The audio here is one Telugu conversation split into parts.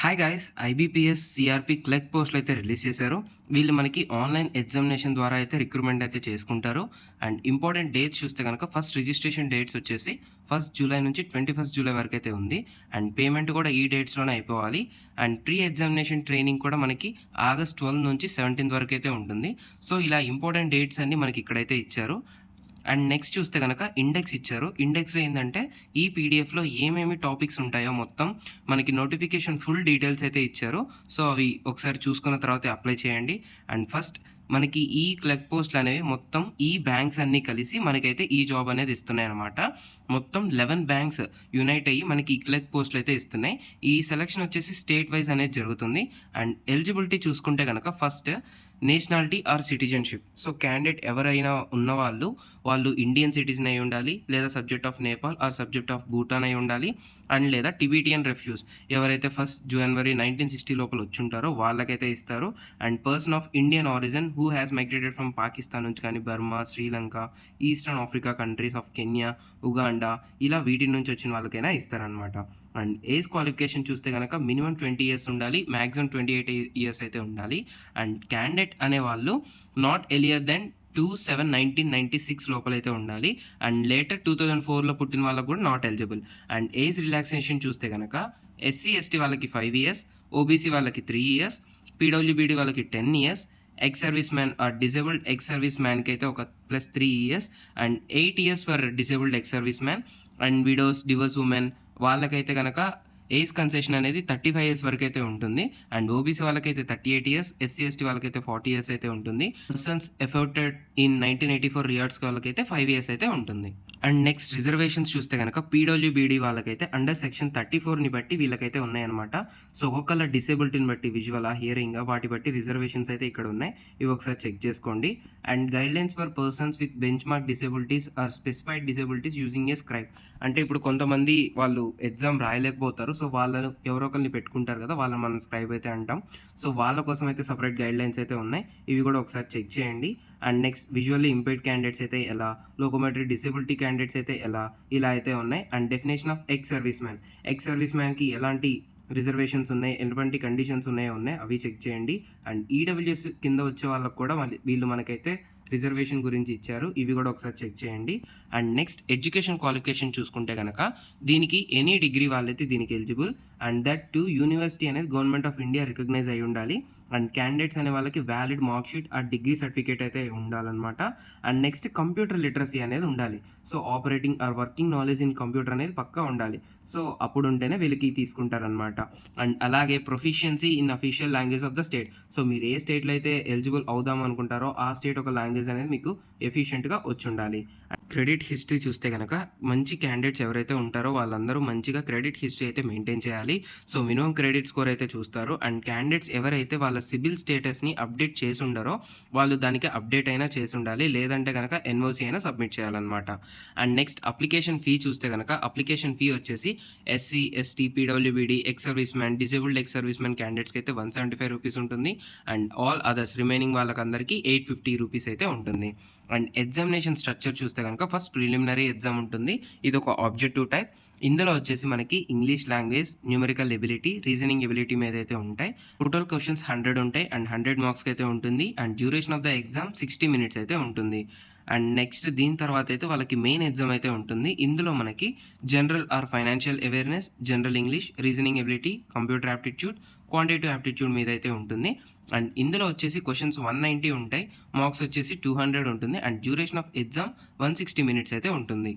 Hi guys! IBPS, CRP clerk పోస్టులయితే రిలీజ్ చేశారు. వీళ్ళు మనకి ఆన్‌లైన్ ఎగ్జామినేషన్ ద్వారా అయితే రిక్రూట్‌మెంట్ అయితే చేసుకుంటారు. అండ్ ఇంపార్టెంట్ డేట్స్ చూస్తే గనక ఫస్ట్ రిజిస్ట్రేషన్ డేట్స్ వచ్చేసి 1 జూలై నుంచి 21 జూలై వరకైతే ఉంది. అండ్ పేమెంట్ కూడా ఈ డేట్స్‌లోనే అయిపోవాలి. అండ్ ప్రీ ఎగ్జామినేషన్ ట్రైనింగ్ కూడా మనకి ఆగస్ట్ 12 నుంచి 17 వరకైతే ఉంటుంది. సో, ఇలా ఇంపార్టెంట్ డేట్స్ అన్నీ మనకి ఇక్కడైతే ఇచ్చారు. అండ్ నెక్స్ట్ చూస్తే గనక ఇండెక్స్ ఇచ్చారు. ఇండెక్స్‌లో ఏందంటే ఈ పీడీఎఫ్‌లో ఏమేమి టాపిక్స్ ఉంటాయో మొత్తం మనకి నోటిఫికేషన్ ఫుల్ డీటెయిల్స్ అయితే ఇచ్చారు. సో, అవి ఒకసారి చూసుకున్న తర్వాతే అప్లై చేయండి. అండ్ ఫస్ట్ మనకి ఈ క్లర్క్ పోస్టులనేవి మొత్తం ఈ బ్యాంక్స్ అన్నీ కలిసి మనకైతే ఈ జాబ్ అనేది ఇస్తున్నాయన్నమాట. మొత్తం 11 బ్యాంక్స్ యునైట్ అయ్యి మనకి ఈ క్లర్క్ పోస్టులయితే ఇస్తున్నాయి. ఈ సెలక్షన్ వచ్చేసి స్టేట్ వైస్ అనేది జరుగుతుంది. అండ్ ఎలిజిబిలిటీ చూసుకుంటే గనక first nationality or citizenship. So, candidate ఎవరైనా ఉన్నవాళ్ళు, వాళ్ళు ఇండియన్ సిటిజన్ అయి ఉండాలి, లేదా subject of Nepal or subject of Bhutan అయి ఉండాలి. అండ్ లేదా టిబెటియన్ రెఫ్యూజ్ ఎవరైతే 1 జనవరి 1960 లోపల వచ్చుంటారో వాళ్ళకైతే ఇస్తారు. And person of Indian origin who has migrated from Pakistan నుంచి కానీ Burma, Sri Lanka, eastern Africa countries of Kenya, Uganda ఇలా వీటి నుంచి వచ్చిన వాళ్ళకైనా ఇస్తారనమాట. అండ్ ఏజ్ క్వాలిఫికేషన్ చూస్తే గనక మినిమం 20 ఇయర్స్ ఉండాలి. మాక్సిమం 28 ఇయర్స్ అయితే ఉండాలి. అండ్ క్యాండిడేట్ అనేవాళ్ళు నాట్ ఎర్లియర్ దెన్ 2/7/1996 లోపలైతే ఉండాలి. అండ్ లేటర్ 2004లో పుట్టిన వాళ్ళకి కూడా not eligible. And age relaxation చూస్తే గనక ఎస్సీ, ఎస్టీ వాళ్ళకి 5 ఇయర్స్, ఓబీసీ వాళ్ళకి 3 ఇయర్స్, పీడబ్ల్యూబీడీ వాళ్ళకి 10 years, ex service man or disabled ex service మ్యాన్కి అయితే ఒక +3 years and 8 years for disabled ex service man. And widows, divorce women వాళ్ళకైతే కనుక ఏజ్ కన్సెషన్ అనేది 35 ఇయర్స్ వరకైతే ఉంటుంది. అండ్ ఓబీసీ వాళ్ళకైతే 38 ఇయర్స్, ఎస్సీ, ఎస్టీ వాళ్ళకైతే 40 ఇయర్స్ అయితే ఉంటుంది. పర్సన్స్ ఎఫర్టెడ్ ఇన్ 1984 రియార్డ్స్ వాళ్ళకైతే 5 ఇయర్స్ అయితే ఉంటుంది. అండ్ నెక్స్ట్ రిజర్వేషన్స్ చూస్తే కనుక పీడబ్ల్యూబీడీ వాళ్ళకైతే అండర్ సెక్షన్ 34ని బట్టి వీళ్ళకైతే ఉన్నాయన్నమాట. సో, ఒక్కొక్కళ్ళ డిసేబిలిటీని బట్టి విజువలా, హియరింగా వాటి బట్టి రిజర్వేషన్స్ అయితే ఇక్కడ ఉన్నాయి. ఇవి ఒకసారి చెక్ చేసుకోండి. And guidelines for persons with benchmark disabilities or specified disabilities using a scribe. అంటే ఇప్పుడు కొంతమంది వాళ్ళు ఎగ్జామ్ రాయలేకపోతారు. సో, వాళ్ళను ఎవరో ఒకరిని పెట్టుకుంటారు కదా, వాళ్ళని మనం స్క్రైబ్ అయితే అంటాం. సో, వాళ్ళ కోసం అయితే సపరేట్ గైడ్లైన్స్ అయితే ఉన్నాయి. ఇవి కూడా ఒకసారి చెక్ చేయండి. And next visually impaired candidates అయితే ఎలా, లోకోమోటరీ డిసేబిలిటీ క్యాండిడేట్స్ అయితే ఎలా, ఇలా అయితే ఉన్నాయి. And definition of ex service man. Ex service మ్యాన్కి ఎలాంటి రిజర్వేషన్స్ ఉన్నాయి, ఎటువంటి కండిషన్స్ ఉన్నాయో అవి చెక్ చేయండి. అండ్ ఈడబ్ల్యూఎస్ కింద వచ్చే వాళ్ళకు కూడా వీళ్ళు మనకైతే రిజర్వేషన్ గురించి ఇచ్చారు. ఇవి కూడా ఒకసారి చెక్ చేయండి. అండ్ నెక్స్ట్ ఎడ్యుకేషన్ క్వాలిఫికేషన్ చూసుకుంటే కనుక దీనికి ఎనీ డిగ్రీ వాళ్ళైతే దీనికి eligible. And that to university అనేది గవర్నమెంట్ ఆఫ్ ఇండియా రికగ్నైజ్ అయి ఉండాలి. అండ్ క్యాండిడేట్స్ అనే వాళ్ళకి వ్యాలిడ్ మార్క్ షీట్ ఆ డిగ్రీ సర్టిఫికేట్ అయితే ఉండాలన్నమాట. అండ్ నెక్స్ట్ కంప్యూటర్ లిటరసీ అనేది ఉండాలి. So, operating or working knowledge in computer అనేది పక్కా ఉండాలి. సో, అప్పుడు ఉంటేనే వీళ్ళకి తీసుకుంటారనమాట. అండ్ అలాగే proficiency in official language of the state. So, మీరు ఏ స్టేట్లో అయితే ఎలిజిబుల్ అవుదాం అనుకుంటారో ఆ స్టేట్ ఒక లాంగ్వేజ్ అనేది మీకు ఎఫిషియెంట్గా వచ్చి ఉండాలి. క్రెడిట్ హిస్టరీ చూస్తే కనుక మంచి క్యాండిడేట్స్ ఎవరైతే ఉంటారో వాళ్ళందరూ మంచిగా క్రెడిట్ హిస్టరీ అయితే మెయింటైన్ చేయాలి. సో, మినిమం క్రెడిట్ స్కోర్ అయితే చూస్తారు. అండ్ క్యాండిడేట్స్ ఎవరైతే వాళ్ళ సిబిల్ స్టేటస్ని అప్డేట్ చేసి ఉండరో వాళ్ళు దానికి అప్డేట్ అయినా చేసి ఉండాలి. లేదంటే కనుక ఎన్ఓసి అయినా సబ్మిట్ చేయాలన్నమాట. అండ్ నెక్స్ట్ అప్లికేషన్ ఫీ చూస్తే కనుక అప్లికేషన్ ఫీ వచ్చేసి ఎస్సీ, ఎస్టీ, పీడబ్ల్యూబీడీ, ex service man, disabled ex service man క్యాండిడేట్స్కి అయితే 175 రూపీస్ ఉంటుంది. అండ్ ఆల్ అదర్స్ రిమైనింగ్ వాళ్ళకందరికీ 850 రూపీస్ అయితే ఉంటుంది. అండ్ ఎగ్జామినేషన్ స్ట్రక్చర్ చూస్తే కనుక ఫస్ట్ ప్రిలిమినరీ ఎగ్జామ్ ఉంటుంది. ఇది ఒక ఆబ్జెక్టివ్ టైప్. ఇందులో వచ్చేసి మనకి English language, numerical ability, reasoning ability మీద అయితే ఉంటాయి. టోటల్ క్వశ్చన్స్ 100 ఉంటాయి అండ్ 100 మార్క్స్కి అయితే ఉంటుంది. And duration of the exam 60 minutes అయితే ఉంటుంది. అండ్ నెక్స్ట్ దీని తర్వాత అయితే వాళ్ళకి మెయిన్ ఎగ్జామ్ అయితే ఉంటుంది. ఇందులో మనకి general or financial awareness, general English, reasoning ability, computer aptitude, quantitative aptitude మీద అయితే ఉంటుంది. అండ్ ఇందులో వచ్చేసి క్వశ్చన్స్ 190 ఉంటాయి, మార్క్స్ వచ్చేసి 200 ఉంటుంది. And duration of exam 160 minutes అయితే ఉంటుంది.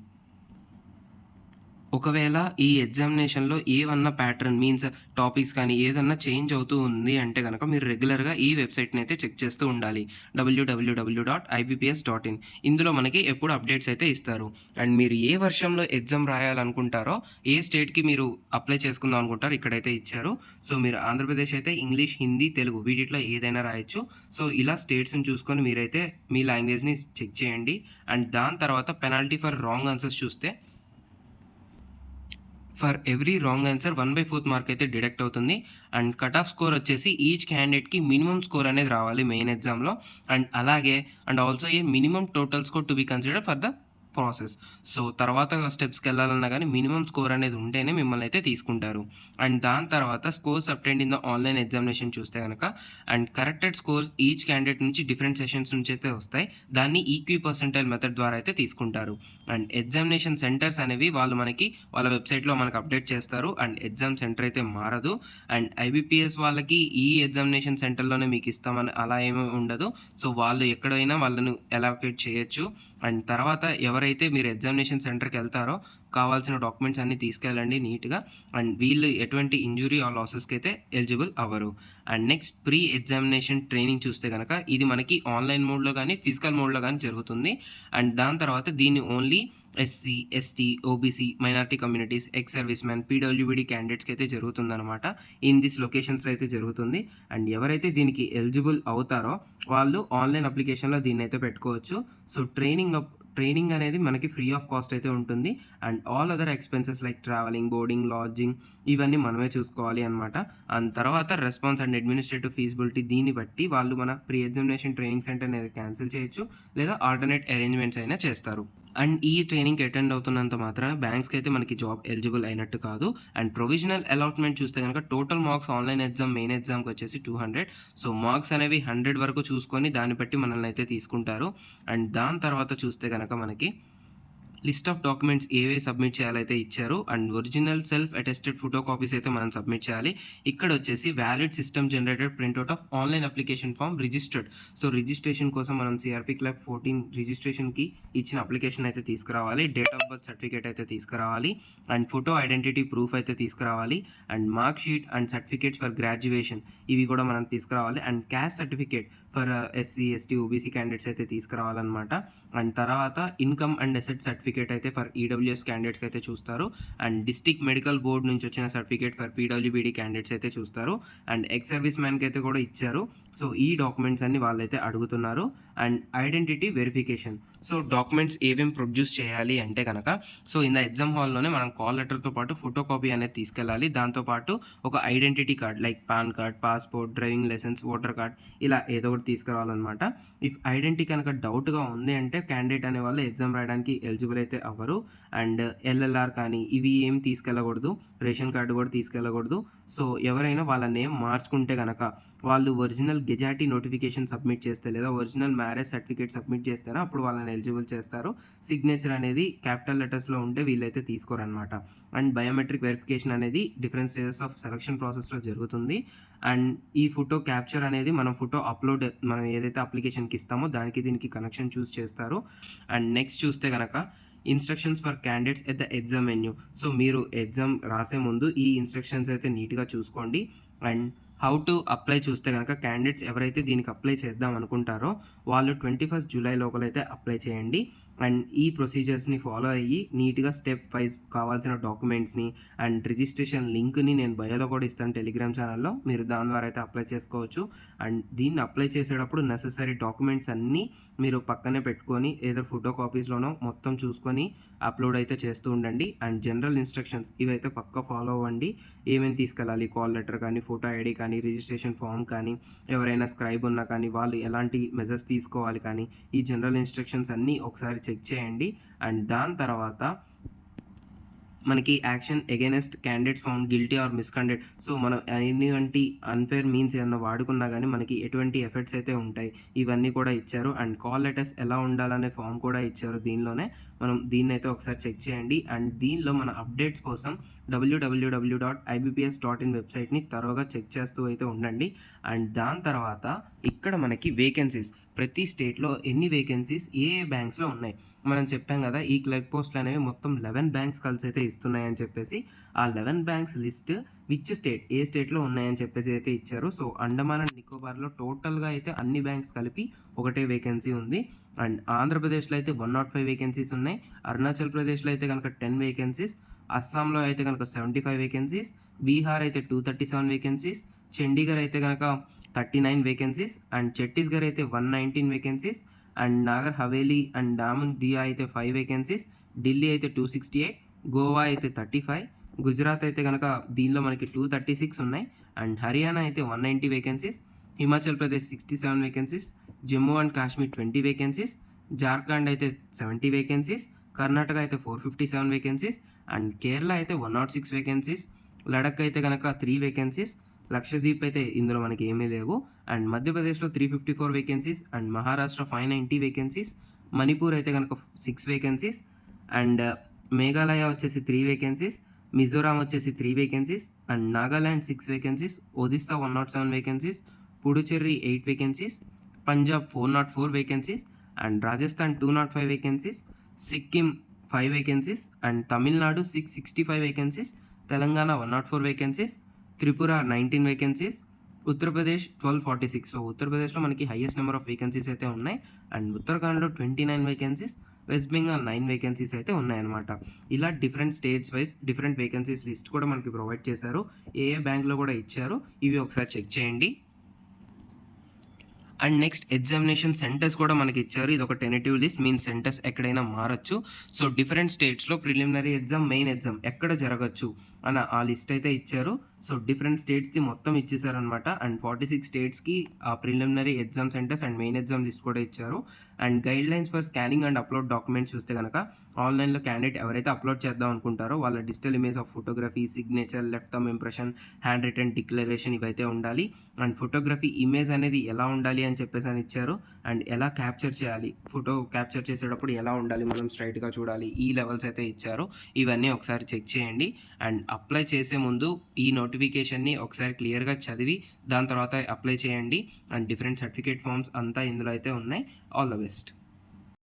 ఒకవేళ ఈ ఎగ్జామినేషన్‌లో ఏవన్నా ప్యాటర్న్ మీన్స్ టాపిక్స్ కానీ ఏదన్నా చేంజ్ అవుతూ ఉంది అంటే గనక మీరు రెగ్యులర్‌గా ఈ వెబ్‌సైట్‌ని అయితే చెక్ చేస్తూ ఉండాలి. www.ibps.in. ఇందులో మనకి ఎప్పుడు అప్డేట్స్ అయితే ఇస్తారు. అండ్ మీరు ఏ వర్షంలో ఎగ్జామ్ రాయాలనుకుంటారో, ఏ స్టేట్‌కి మీరు అప్లై చేసుకుందాం అనుకుంటారో ఇక్కడైతే ఇచ్చారు. సో, మీరు ఆంధ్రప్రదేశ్ అయితే ఇంగ్లీష్, హిందీ, తెలుగు వీటిట్లో ఏదైనా రాయొచ్చు. సో, ఇలా స్టేట్స్‌ని చూసుకొని మీరైతే మీ లాంగ్వేజ్‌ని చెక్ చేయండి. అండ్ దాని తర్వాత పెనాల్టీ ఫర్ రాంగ్ ఆన్సర్స్ చూస్తే for every wrong answer 1/4 mark అయితే డిడక్ట్ అవుతుంది. అండ్ కట్ ఆఫ్ స్కోర్ వచ్చేసి ఈచ్ క్యాండిడేట్‌కి మినిమమ్ స్కోర్ అనేది రావాలి మెయిన్ ఎగ్జామ్‌లో. అండ్ అలాగే and also a minimum total score to be considered for the process. So, తర్వాత స్టెప్స్‌కెళ్ళాలన్నా గానీ మినిమమ్ స్కోర్ అనేది ఉంటేనే మిమ్మల్ని అయితే తీసుకుంటారు. అండ్ దాని తర్వాత scores obtained in the online examination చూస్తే గనక and corrected scores each candidate నుంచి డిఫరెంట్ సెషన్స్ నుంచి అయితే వస్తాయి. దాన్ని ఈక్వి పర్సెంటైల్ మెథడ్ ద్వారా అయితే తీసుకుంటారు. అండ్ ఎగ్జామినేషన్ సెంటర్స్ అనేవి వాళ్ళు మనకి వాళ్ళ వెబ్‌సైట్‌లో మనకు అప్డేట్ చేస్తారు. అండ్ ఎగ్జామ్ సెంటర్ అయితే మారదు. అండ్ ఐబీపీఎస్ వాళ్ళకి ఈ ఎగ్జామినేషన్ సెంటర్‌లోనే మీకు ఇస్తామని అలా ఏమీ ఉండదు. సో, వాళ్ళు ఎక్కడైనా వాళ్ళను అలొకేట్ చేయొచ్చు. అండ్ తర్వాత ఎవరైతే మీరు ఎగ్జామినేషన్ సెంటర్‌కెళ్తారో కావాల్సిన డాక్యుమెంట్స్ అన్నీ తీసుకెళ్ళండి నీట్‌గా. అండ్ వీళ్ళు ఎటువంటి ఇంజ్యూరీ ఆర్ లాసెస్‌కి అయితే ఎలిజిబుల్ అవ్వరు. And next pre examination training చూస్తే గనక ఇది మనకి ఆన్‌లైన్ మోడ్‌లో గానీ, ఫిజికల్ మోడ్‌లో గానీ జరుగుతుంది. అండ్ దాని తర్వాత దీన్ని only SC, ST, OBC, minority communities, ex service man, పీడబ్ల్యూబీడీ క్యాండిడేట్స్‌కి అయితే జరుగుతుందనమాట. ఇన్ దిస్ లొకేషన్స్‌లో అయితే జరుగుతుంది. అండ్ ఎవరైతే దీనికి ఎలిజిబుల్ అవుతారో వాళ్ళు ఆన్‌లైన్ అప్లికేషన్‌లో దీన్నైతే పెట్టుకోవచ్చు. సో, ట్రైనింగ్ అనేది మనకి ఫ్రీ ఆఫ్ కాస్ట్ అయితే ఉంటుంది. And all other expenses like travelling, boarding, lodging ఇవన్నీ మనమే చూసుకోవాలి అనమాట. అండ్ తర్వాత రెస్పాన్స్ అండ్ అడ్మినిస్ట్రేటివ్ ఫీజిబిలిటీ దీన్ని బట్టి వాళ్ళు మన ప్రీ ఎగ్జామినేషన్ ట్రైనింగ్ సెంటర్ అనేది క్యాన్సిల్ చేయొచ్చు. లేదా ఆల్టర్‌నేట్ అరేంజ్‌మెంట్స్ అయినా చేస్తారు. అండ్ ఈ ట్రైనింగ్‌కి అటెండ్ అవుతున్నంత మాత్రాన బ్యాంక్స్‌కి అయితే మనకి జాబ్ ఎలిజిబుల్ అయినట్టు కాదు. అండ్ ప్రొవిజనల్ అలాట్‌మెంట్ చూస్తే గనక total marks online exam, main ఎగ్జామ్‌కి వచ్చేసి 200. సో, మార్క్స్ అనేవి 100 వరకు చూసుకొని దాన్ని బట్టి మనల్ని అయితే తీసుకుంటారు. అండ్ దాని తర్వాత చూస్తే గనక మనకి లిస్ట్ ఆఫ్ డాక్యుమెంట్స్ ఏవేవి సబ్మిట్ చేయాలైతే ఇచ్చారు. And original self attested photo copies అయితే మనం సబ్మిట్ చేయాలి. ఇక్కడ వచ్చేసి valid system generated printout of online application form registered. So, registration కోసం మనం సిఆర్‌పీ క్లబ్ 14 రిజిస్ట్రేషన్‌కి ఇచ్చిన అప్లికేషన్ అయితే తీసుకురావాలి. డేట్ ఆఫ్ బర్త్ సర్టిఫికేట్ అయితే తీసుకురావాలి. అండ్ ఫోటో ఐడెంటిటీ ప్రూఫ్ అయితే తీసుకురావాలి. And mark sheet and certificates for graduation ఇవి కూడా మనం తీసుకురావాలి. And caste certificate for SC, ST, OBC candidates అయితే తీసుకురావాలన్నమాట. అండ్ తర్వాత ఇన్‌కమ్ అండ్ అసెట్ సర్టిఫికేట్ అయితే ఫర్ ఈడబ్ల్యూఎస్ క్యాండిడేట్స్‌కి అయితే చూస్తారు. అండ్ డిస్ట్రిక్ట్ మెడికల్ బోర్డ్ నుంచి వచ్చిన సర్టిఫికేట్ ఫర్ పీడబ్ల్యూబీడీ క్యాండిడేట్స్ అయితే చూస్తారు. అండ్ ఎక్స్ సర్వీస్ మ్యాన్‌కి అయితే కూడా ఇచ్చారు. సో, ఈ డాక్యుమెంట్స్ అన్ని వాళ్ళైతే అడుగుతున్నారు. And identity verification. So, documents ఏమేమి ప్రొడ్యూస్ చేయాలి అంటే గనక సో, ఇన్ ద ఎగ్జామ్ హాల్‌లోనే మనం కాల్ లెటర్‌తో పాటు ఫోటో కాపీ అనేది తీసుకెళ్ళాలి. దాంతో పాటు ఒక identity card like PAN card, passport, driving licence, voter card ఇలా ఏదో ఒకటి తీసుకురావాలన్నమాట. ఇఫ్ ఐడెంటిటీ కనుక డౌట్‌గా ఉంది అంటే క్యాండిడేట్ అనేవాళ్ళు ఎగ్జామ్ రాయడానికి ఎలిజిబుల్ అయితే అవ్వరు. అండ్ ఎల్ఎల్ఆర్ కానీ ఇవి ఏం తీసుకెళ్ళకూడదు. రేషన్ కార్డు కూడా తీసుకెళ్ళకూడదు. సో, ఎవరైనా వాళ్ళ నేమ్ మార్చుకుంటే గనక వాళ్ళు ఒరిజినల్ గెజాటీ నోటిఫికేషన్ సబ్మిట్ చేస్తే లేదా ఒరిజినల్ మ్యారేజ్ సర్టిఫికేట్ సబ్మిట్ చేస్తేనే అప్పుడు వాళ్ళని ఎలిజిబుల్ చేస్తారు. సిగ్నేచర్ అనేది క్యాపిటల్ లెటర్స్‌లో ఉంటే వీళ్ళైతే తీసుకోరనమాట. అండ్ బయోమెట్రిక్ వెరిఫికేషన్ అనేది డిఫరెంట్ స్టేజెస్ ఆఫ్ సెలక్షన్ ప్రాసెస్‌లో జరుగుతుంది. అండ్ ఈ ఫోటో క్యాప్చర్ అనేది మనం ఫోటో అప్‌లోడ్ మనం ఏదైతే అప్లికేషన్‌కి ఇస్తామో దానికి దీనికి కనెక్షన్ చూసి చేస్తారు. అండ్ నెక్స్ట్ చూస్తే గనక instructions for candidates at the exam venue. So, మీరు ఎగ్జామ్ రాసే ముందు ఈ ఇన్‌స్ట్రక్షన్స్ అయితే నీట్‌గా చూసుకోండి. అండ్ హౌ టు అప్లై చూస్తే గనక క్యాండిడేట్స్ ఎవరైతే దీనికి అప్లై చేద్దాం అనుకుంటారో వాళ్ళు 21 జూలై లోపలైతే అప్లై చేయండి. అండ్ ఈ ప్రొసీజర్స్‌ని ఫాలో అయ్యి నీట్‌గా స్టెప్ వైస్ కావాల్సిన డాక్యుమెంట్స్‌ని అండ్ రిజిస్ట్రేషన్ లింక్‌ని నేను బయోలో కూడా ఇస్తాను టెలిగ్రామ్ ఛానల్‌లో. మీరు దాని ద్వారా అయితే అప్లై చేసుకోవచ్చు. అండ్ దీన్ని అప్లై చేసేటప్పుడు నెసెసరీ డాక్యుమెంట్స్ అన్నీ మీరు పక్కనే పెట్టుకొని ఏదో ఫోటో కాపీస్‌లోనో మొత్తం చూసుకొని అప్లోడ్ అయితే చేస్తూ ఉండండి. అండ్ జనరల్ ఇన్‌స్ట్రక్షన్స్ ఇవైతే పక్కా ఫాలో అవ్వండి. ఏమేమి తీసుకెళ్ళాలి కాల్ లెటర్ కానీ, ఫోటో ఐడీ కానీ, రిజిస్ట్రేషన్ ఫామ్ కానీ, ఎవరైనా స్క్రైబ్ ఉన్నా కానీ వాళ్ళు ఎలాంటి మెజర్స్ తీసుకోవాలి కానీ ఈ జనరల్ ఇన్‌స్ట్రక్షన్స్ అన్నీ ఒకసారి చెక్ చేయండి. అండ్ దాని తర్వాత మనకి action against candidates found guilty are misconduct. So, మనం ఎటువంటి అన్‌ఫెయిర్ మీన్స్ ఏమన్నా వాడుకున్నా గానీ మనకి ఎటువంటి ఎఫెక్ట్స్ అయితే ఉంటాయి. ఇవన్నీ కూడా ఇచ్చారు. అండ్ కాల్ లెటర్స్ ఎలా ఉండాలనే ఫార్మ్ కూడా ఇచ్చారు దీనిలోనే. మనం దీన్నైతే ఒకసారి చెక్ చేయండి. అండ్ దీనిలో మన అప్డేట్స్ కోసం www.ibps.in వెబ్‌సైట్‌ని థరోగా చెక్ చేస్తూ అయితే ఉండండి. అండ్ దాని తర్వాత ఇక్కడ మనకి వేకెన్సీస్ ప్రతి స్టేట్‌లో ఎన్ని వేకెన్సీస్ ఏ బ్యాంక్స్‌లో ఉన్నాయి. మనం చెప్పాం కదా ఈ క్లర్క్ పోస్టులు అనేవి మొత్తం 11 బ్యాంక్స్ కలిసి అయితే ఇస్తున్నాయని చెప్పేసి ఆ 11 బ్యాంక్స్ లిస్ట్ విచ్ స్టేట్ ఏ స్టేట్‌లో ఉన్నాయని చెప్పేసి అయితే ఇచ్చారు. సో, అండమాన్ అండ్ నికోబార్‌లో టోటల్‌గా అయితే అన్ని బ్యాంక్స్ కలిపి ఒకటే వేకెన్సీ ఉంది. అండ్ ఆంధ్రప్రదేశ్‌లో అయితే 105 వేకెన్సీస్ ఉన్నాయి. అరుణాచల్ ప్రదేశ్‌లో అయితే కనుక 10 వేకెన్సీస్, అస్సాంలో అయితే కనుక 75 వేకెన్సీస్, బీహార్ అయితే 237 వేకెన్సీస్, చండీగఢ్ అయితే కనుక 39 వేకెన్సీస్ అండ్ ఛత్తీస్‌గఢ్ అయితే 119 vacancies and Nagar Haveli and Daman Diu అయితే 5 వేకెన్సీస్, ఢిల్లీ అయితే 268, గోవా అయితే 35, గుజరాత్ అయితే కనుక దీనిలో మనకి 236 ఉన్నాయి. అండ్ హర్యానా అయితే 190 vacancies, Himachal Pradesh 67 vacancies, Jammu and Kashmir 20 vacancies, Jharkhand అయితే 70 వేకెన్సీస్, కర్ణాటక అయితే 457 వేకెన్సీస్ అండ్ కేరళ అయితే 106 వేకెన్సీస్, లడఖ్ అయితే గనక 3 వేకెన్సీస్, లక్షద్వీప్ అయితే ఇందులో మనకి ఏమీ లేవు అండ్ మధ్యప్రదేశ్లో 354 vacancies and Maharashtra 590 vacancies, Manipur అయితే కనుక 6 వేకెన్సీస్ అండ్ మేఘాలయ వచ్చేసి 3 వేకెన్సీస్, మిజోరాం వచ్చేసి 3 vacancies and Nagaland 6 vacancies, Odisha 107 vacancies, Puducherry 8 vacancies, Punjab 404 vacancies and Rajasthan 205 vacancies, Sikkim 5 vacancies and Tamil Nadu 665 vacancies, Telangana 104 vacancies, Tripura 19 vacancies, Uttar Pradesh 1246. So ఉత్తరప్రదేశ్లో మనకి హైయెస్ట్ నెంబర్ ఆఫ్ వేకెన్సీస్ అయితే ఉన్నాయి అండ్ ఉత్తరాఖండ్లో 29 వేకెన్సీస్, వెస్ట్ బెంగాల్ 9 వేకెన్సీస్ అయితే ఉన్నాయన్నమాట. ఇలా different states wise different vacancies list కూడా మనకి ప్రొవైడ్ చేశారు. ఏ బ్యాంక్లో కూడా ఇచ్చారు, ఇవి ఒకసారి చెక్ చేయండి. అండ్ నెక్స్ట్ ఎగ్జామినేషన్ సెంటర్స్ కూడా మనకి ఇచ్చారు. ఇది ఒక టెనేటివ్ లిస్ట్, మీన్స్ సెంటర్స్ ఎక్కడైనా మారచ్చు. సో డిఫరెంట్ స్టేట్స్లో ప్రిలిమినరీ ఎగ్జామ్, మెయిన్ ఎగ్జామ్ ఎక్కడ జరగచ్చు అన్న ఆ లిస్ట్ అయితే ఇచ్చారు. సో డిఫరెంట్ స్టేట్స్ది మొత్తం ఇచ్చేసారనమాట అండ్ 46 స్టేట్స్కి ఆ preliminary exam centres and main exam list కూడా ఇచ్చారు. And guidelines for scanning and upload documents చూస్తే కనుక ఆన్లైన్లో క్యాండిడేట్ ఎవరైతే అప్లోడ్ చేద్దాం అనుకుంటారో వాళ్ళ digital image of photography, signature, left thumb impression, handwritten declaration ఇవైతే ఉండాలి. అండ్ ఫోటోగ్రఫీ ఇమేజ్ అనేది ఎలా ఉండాలి అని చెప్పేసి అని ఇచ్చారు అండ్ ఎలా క్యాప్చర్ చేయాలి, ఫోటో క్యాప్చర్ చేసేటప్పుడు ఎలా ఉండాలి, మనం స్ట్రైట్గా చూడాలి, ఈ లెవెల్స్ అయితే ఇచ్చారు. ఇవన్నీ ఒకసారి చెక్ చేయండి అండ్ అప్లై చేసే ముందు ఈ నోటిఫికేషన్ని ఒకసారి క్లియర్గా చదివి దాని తర్వాత అప్లై చేయండి. అండ్ డిఫరెంట్ సర్టిఫికేట్ ఫామ్స్ అంతా ఇందులో అయితే ఉన్నాయి. All the best.